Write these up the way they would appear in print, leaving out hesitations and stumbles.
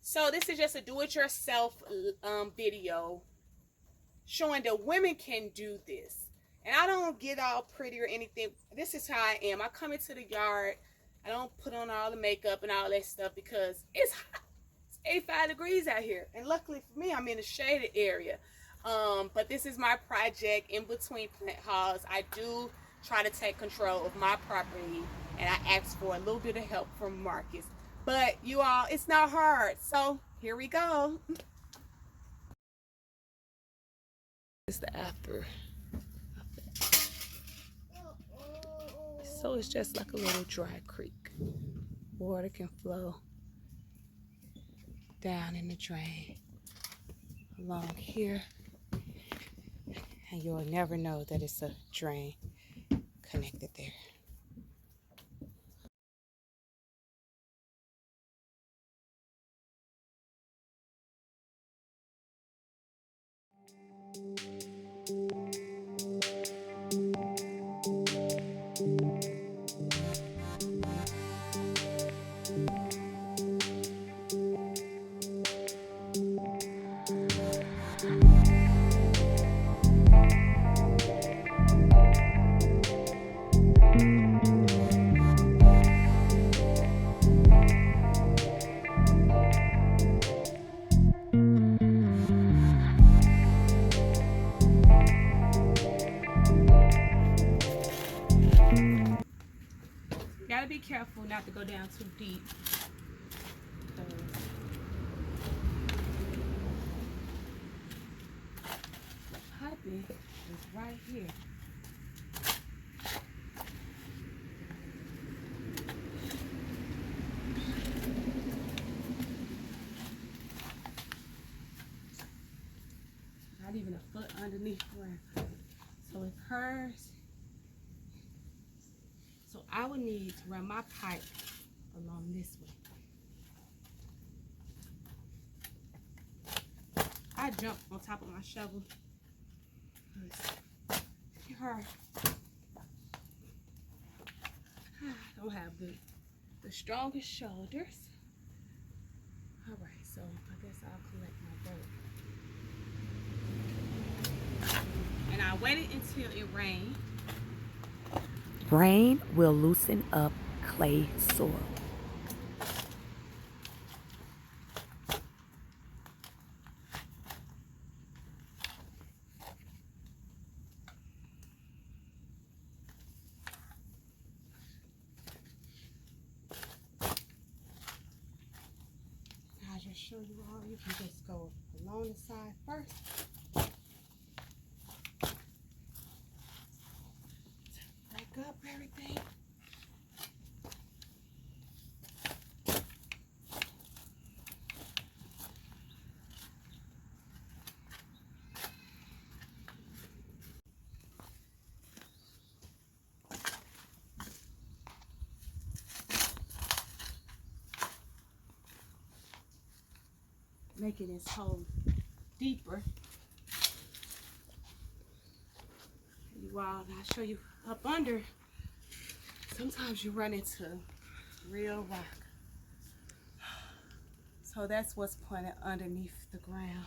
So this is just a do-it-yourself video showing that women can do this. And I don't get all pretty or anything. This is how I am. I come into the yard. I don't put on all the makeup and all that stuff because it's hot. It's 85 degrees out here. And luckily for me, I'm in a shaded area. But this is my project in between plant hauls. I do try to take control of my property, and I ask for a little bit of help from Marcus. But you all, it's not hard. So here we go. It's the after. So it's just like a little dry creek. Water can flow down in the drain along here, and you'll never know that it's a drain connected there. Gotta be careful not to go down too deep. The piping is right here. Not even a foot underneath ground. So it curves. So I would need to run my pipe along this way. I jump on top of my shovel. I don't have the strongest shoulders. All right, so I guess I'll collect my boat. And I waited until it rained. Rain will loosen up clay soil. I'll just show you all. You can just go along the side first. Break up everything. Making this hole deeper. You all, I'll show you up under. Sometimes you run into real rock. So that's what's pointed underneath the ground.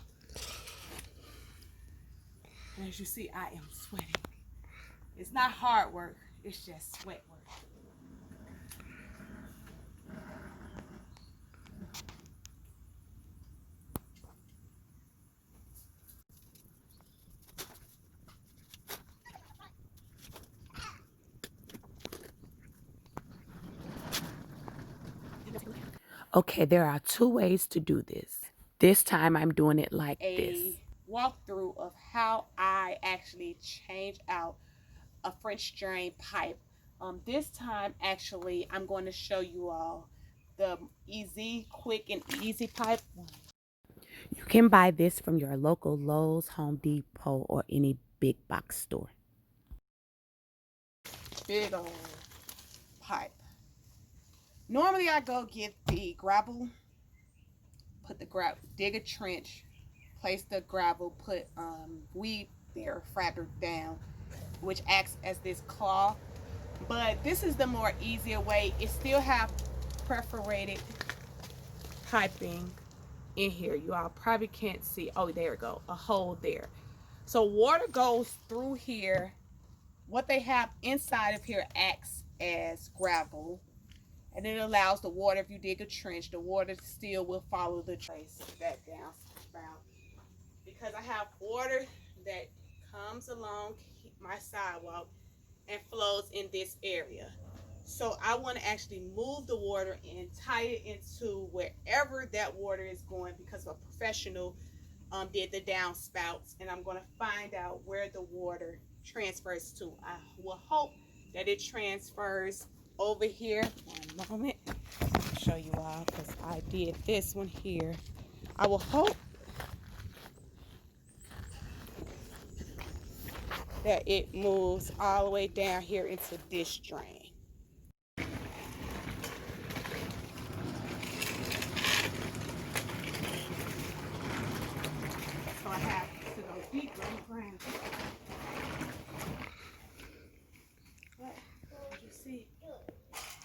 And as you see, I am sweating. It's not hard work, it's just sweat work. Okay, there are two ways to do this. This time I'm doing it like this. A walkthrough of how I actually change out a French drain pipe. This time actually I'm going to show you all the easy, quick and easy pipe. You can buy this from your local Lowe's, Home Depot, or any big box store. Big old pipe. Normally I go get the gravel, put the gravel, dig a trench, place the gravel, put weed there, fractured down, which acts as this claw. But this is the more easier way. It still have perforated piping in here. You all probably can't see. Oh, there we go, a hole there. So water goes through here. What they have inside of here acts as gravel, and it allows the water, if you dig a trench, the water still will follow the trace that downspout. Because I have water that comes along my sidewalk and flows in this area. So I want to actually move the water and tie it into wherever that water is going, because a professional did the downspouts, and I'm going to find out where the water transfers to. I will hope that it transfers over here. One moment, I'll show you all, because I did this one here. I will hope that it moves all the way down here into this drain. So I have to go deeper in the ground. But as you see,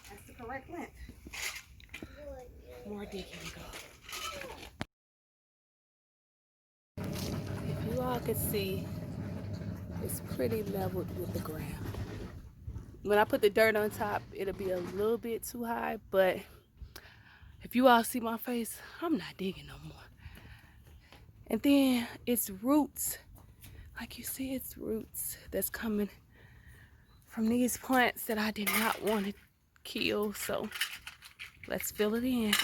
that's the correct length. More digging to go. If you all could see, it's pretty leveled with the ground. When I put the dirt on top, it'll be a little bit too high, but if you all see my face, I'm not digging no more. And then it's roots. Like you see, it's roots that's coming from these plants that I did not want to kill. So let's fill it in.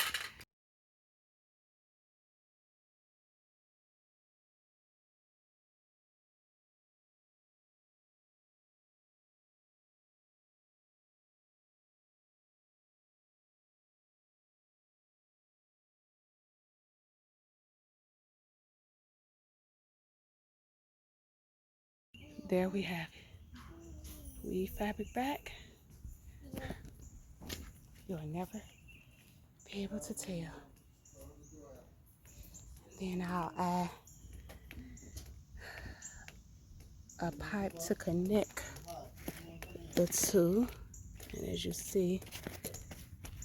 There we have it. We fabric back. You'll never be able to tell. Then I'll add a pipe to connect the two. And as you see,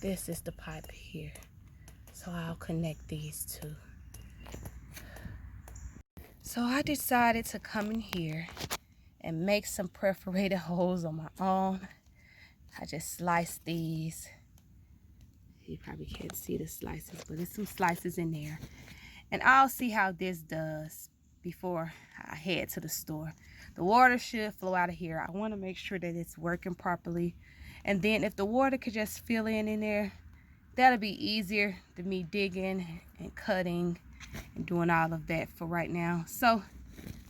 this is the pipe here. So I'll connect these two. So I decided to come in here and make some perforated holes on my own. I just sliced these. You probably can't see the slices, but there's some slices in there. And I'll see how this does before I head to the store. The water should flow out of here. I want to make sure that it's working properly. And then if the water could just fill in there, that'll be easier than me digging and cutting and doing all of that for right now. So I'm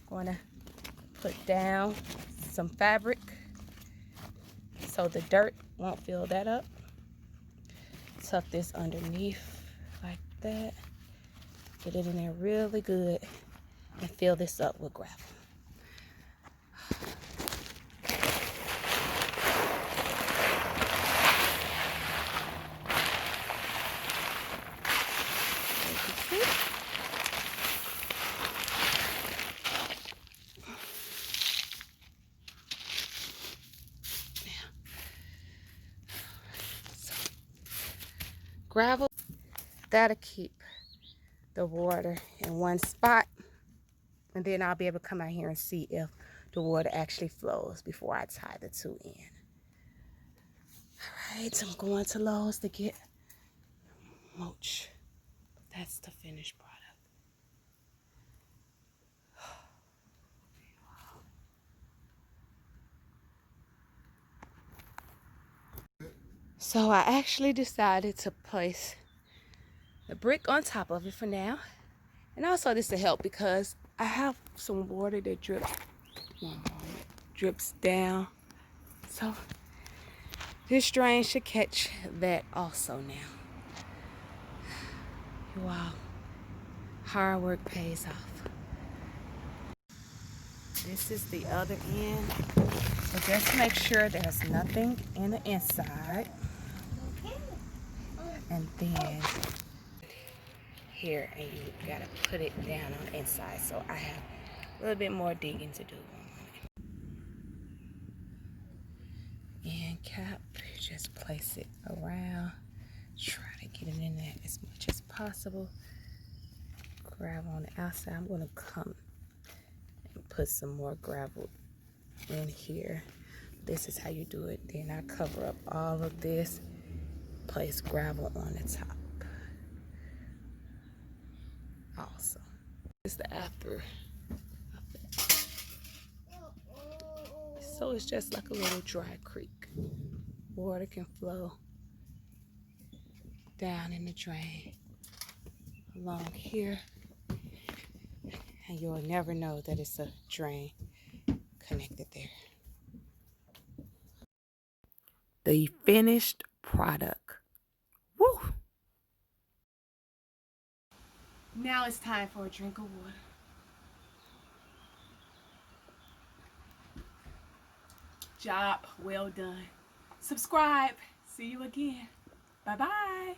going to put down some fabric so the dirt won't fill that up. Tuck this underneath like that. Get it in there really good and fill this up with gravel. Gravel, that'll keep the water in one spot, and then I'll be able to come out here and see if the water actually flows before I tie the two in. All right, I'm going to Lowe's to get mulch. That's the finished product. So I actually decided to place a brick on top of it for now. And also this to help because I have some water that drips down. So this drain should catch that also now. Wow, hard work pays off. This is the other end. So just make sure there's nothing in the inside. And then here, and you gotta put it down on the inside. So I have a little bit more digging to do. End cap, just place it around. Try to get it in there as much as possible. gravel on the outside. I'm gonna come and put some more gravel in here. This is how you do it. Then I cover up all of this, place gravel on the top. Awesome. This is the after. So it's just like a little dry creek. Water can flow down in the drain along here, and you'll never know that it's a drain connected there. The finished product. Woo! Now it's time for a drink of water. Job well done. Subscribe. See you again. Bye-bye.